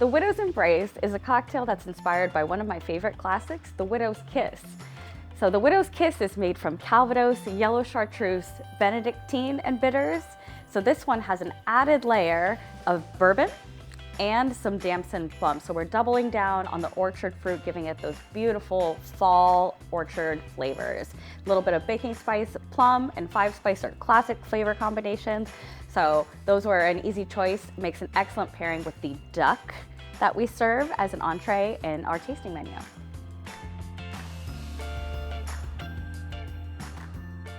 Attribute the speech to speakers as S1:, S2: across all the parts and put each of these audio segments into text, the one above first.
S1: The Widow's Embrace is a cocktail that's inspired by one of my favorite classics, The Widow's Kiss. So the Widow's Kiss is made from Calvados, yellow chartreuse, Benedictine, and bitters. So this one has an added layer of bourbon and some damson plum. So we're doubling down on the orchard fruit, giving it those beautiful fall orchard flavors. A little bit of baking spice, plum, and five spice are classic flavor combinations. So those were an easy choice. Makes an excellent pairing with the duck that we serve as an entree in our tasting menu.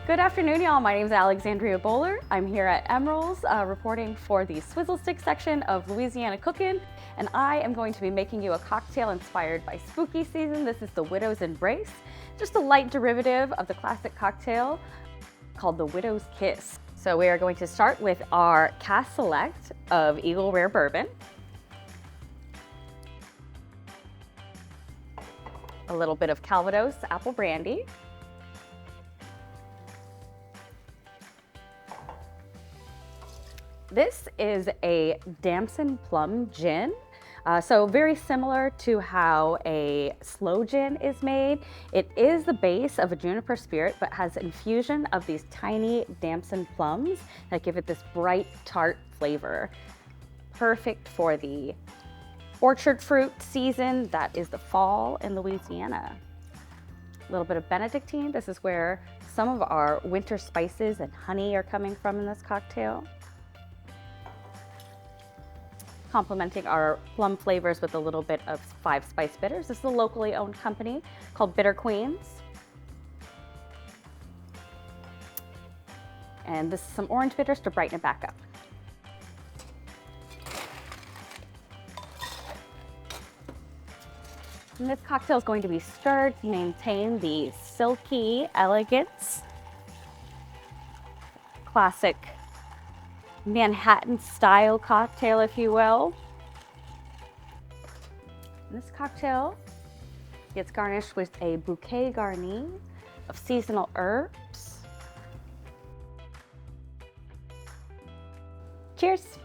S1: Good afternoon, y'all. My name is Alexandria Bowler. I'm here at Emeril's reporting for the Swizzle Stick section of Louisiana Cookin', and I am going to be making you a cocktail inspired by spooky season. This is the Widow's Embrace, just a light derivative of the classic cocktail called the Widow's Kiss. So we are going to start with our Cask Select of Eagle Rare Bourbon, a little bit of Calvados apple brandy, this is a damson plum gin. So very similar to how a sloe gin is made. It is the base of a juniper spirit, but has infusion of these tiny damson plums that give it this bright, tart flavor. Perfect for the orchard fruit season that is the fall in Louisiana. A little bit of Benedictine. This is where some of our winter spices and honey are coming from in this cocktail. Complementing our plum flavors with a little bit of five spice bitters. This is a locally owned company called Bitter Queens. And this is some orange bitters to brighten it back up. And this cocktail is going to be stirred to maintain the silky elegance, classic Manhattan style cocktail, if you will. This cocktail gets garnished with a bouquet garni of seasonal herbs. Cheers.